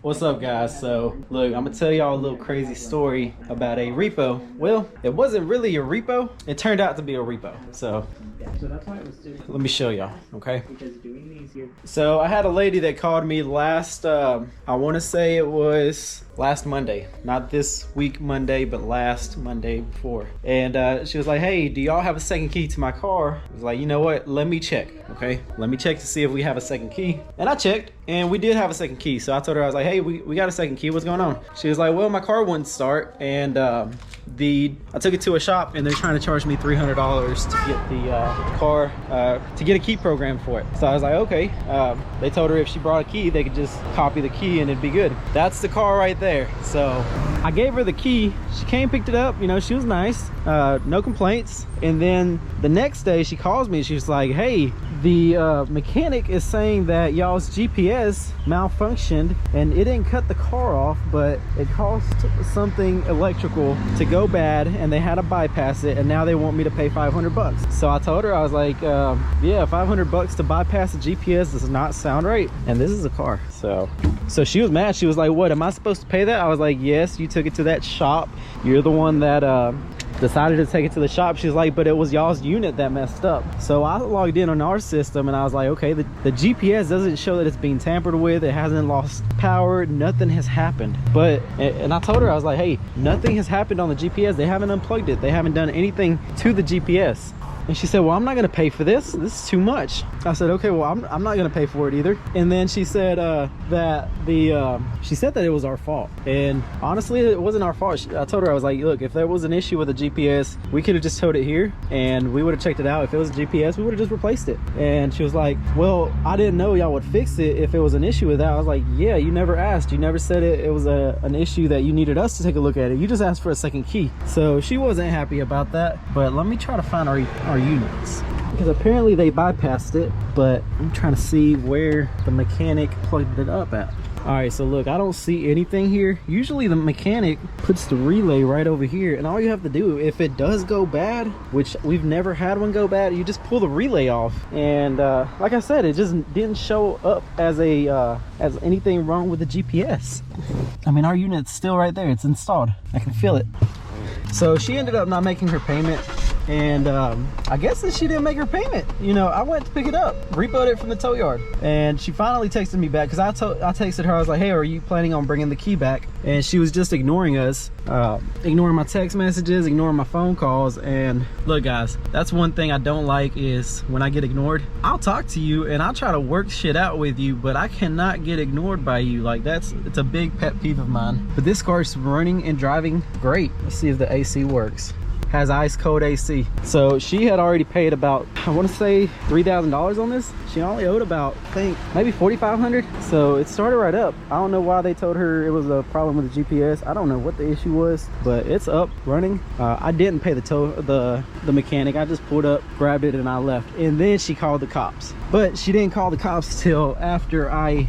What's up, guys? So look, I'm gonna tell y'all a little crazy story about a repo. Well, it wasn't really a repo, it turned out to be a repo. So that's why it was let me show y'all, okay? because doing these here. So I had a lady that called me last I want to say it was last Monday, not this week Monday, but last Monday before. And she was like, hey, do y'all have a second key to my car? I was like, you know what, let me check. Okay, let me check to see if we have a second key. And I checked, and we did have a second key. So I told her, I was like, hey, we got a second key, what's going on? She was like, well, my car wouldn't start, and I took it to a shop, and they're trying to charge me $300 to get the car, to get a key program for it. So I was like, okay. They told her if she brought a key, they could just copy the key and it'd be good. That's the car right there. So I gave her the key. She came, picked it up, you know, she was nice, no complaints. And then the next day she calls me and she was like, hey, the mechanic is saying that y'all's GPS malfunctioned and it didn't cut the car off, but it caused something electrical to go bad and they had to bypass it, and now they want me to pay $500. So I told her, I was like, yeah, $500 to bypass the GPS does not sound right, and this is a car. So she was mad. She was like, what, am I supposed to pay that? I was like, yes, you took it to that shop, you're the one that decided to take it to the shop. She's like, but it was y'all's unit that messed up. So I logged in on our system and I was like, okay, the GPS doesn't show that it's being tampered with, it hasn't lost power, nothing has happened. But, and I told her, I was like, hey, nothing has happened on the GPS, they haven't unplugged it, they haven't done anything to the GPS. And she said, well, I'm not gonna pay for this, this is too much. I said, okay, well, I'm not gonna pay for it either. And then she said she said that it was our fault, and honestly it wasn't our fault. I told her, I was like, look, if there was an issue with the GPS, we could have just towed it here and we would have checked it out. If it was a GPS, we would have just replaced it. And she was like, well, I didn't know y'all would fix it if it was an issue with that. I was like, yeah, you never asked, you never said it was an issue that you needed us to take a look at it, you just asked for a second key. So she wasn't happy about that. But let me try to find our units, because apparently they bypassed it, but I'm trying to see where the mechanic plugged it up at. All right, so look, I don't see anything here. Usually the mechanic puts the relay right over here, and all you have to do, if it does go bad, which we've never had one go bad, you just pull the relay off. And like I said, it just didn't show up as anything wrong with the GPS. I mean, our unit's still right there, it's installed, I can feel it. So she ended up not making her payment, and I guess that she didn't make her payment. You know, I went to pick it up, repoed it from the tow yard, and she finally texted me back, because I texted her, I was like, hey, are you planning on bringing the key back? And she was just ignoring us, ignoring my text messages, ignoring my phone calls. And look, guys, that's one thing I don't like, is when I get ignored. I'll talk to you and I'll try to work shit out with you, but I cannot get ignored by you. Like, it's a big pet peeve of mine. But this car's running and driving great. Let's see if the AC works. Has ice cold AC. So she had already paid about, I want to say $3,000 on this. She only owed about, I think, maybe $4,500. So it started right up. I don't know why they told her it was a problem with the GPS. I don't know what the issue was, but it's up, running. I didn't pay the mechanic. I just pulled up, grabbed it, and I left. And then she called the cops. But she didn't call the cops till after I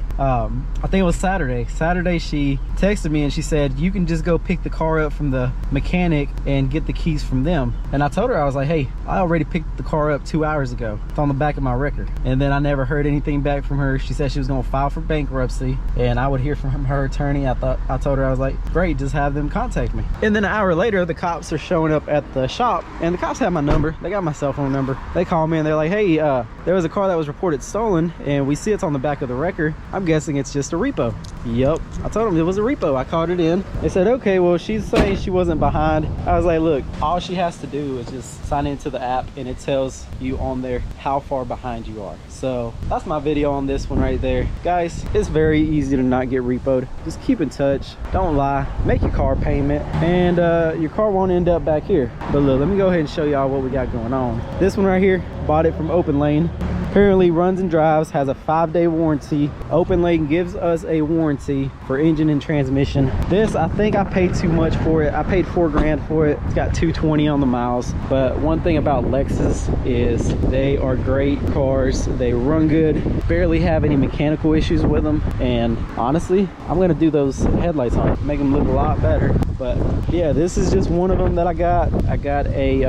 think it was Saturday. Saturday she texted me and she said, you can just go pick the car up from the mechanic and get the keys from them. And I told her, I was like, hey, I already picked the car up 2 hours ago. It's on the back of my record. And then I never heard anything back from her. She said she was gonna file for bankruptcy and I would hear from her attorney. I told her, I was like, great, just have them contact me. And then an hour later, the cops are showing up at the shop, and the cops have my number. They got my cell phone number. They call me and they're like, hey, there was a car that was reported stolen and we see it's on the back of the record. I'm guessing it's just a repo. Yep, I told them it was a repo. I called it in. They said, okay, well, she's saying she wasn't behind. I was like, look, all she has to do is just sign into the app and it tells you on there how far behind you are. So that's my video on this one right there. Guys, it's very easy to not get repoed. Just keep in touch, don't lie, make your car payment, and your car won't end up back here. But look, let me go ahead and show y'all what we got going on. This one right here, bought it from Open Lane. Apparently runs and drives, has a 5-day warranty. Open Lane gives us a warranty for engine and transmission. This, I think I paid too much for it. I paid $4 grand for it. It's got 220 on the miles. But one thing about Lexus is they are great cars. They run good, barely have any mechanical issues with them. And honestly, I'm gonna do those headlights on it, make them look a lot better. But yeah, this is just one of them that I got. I got a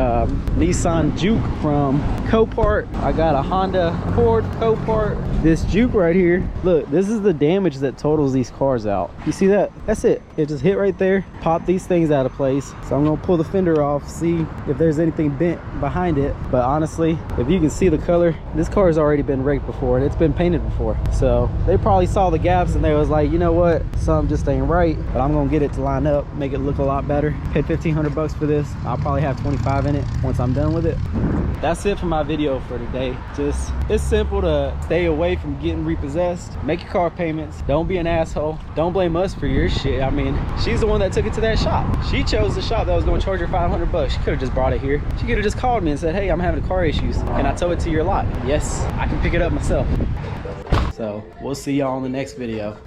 Nissan Juke from Copart. I got a Honda Ford Copart. This Juke right here, look, this is the damage that totals these cars out. You see that? That's it. It just hit right there, pop these things out of place. So I'm gonna pull the fender off, see if there's anything bent behind it. But honestly, if you can see the color, this car has already been raked before and it's been painted before. So they probably saw the gaps and they was like, you know what, something just ain't right, but I'm gonna get it to line up, make it look a lot better. Paid 1,500 bucks for this. I'll probably have 25 in it once I'm done with it. That's it for my video for today. Just, it's simple to stay away from getting repossessed. Make your car payments. Don't be an asshole. Don't blame us for your shit. I mean, she's the one that took it to that shop. She chose the shop that was gonna charge her 500 bucks. She could have just brought it here. She could have just called me and said, hey, I'm having car issues. Can I tow it to your lot? Yes, I can pick it up myself. So we'll see y'all in the next video.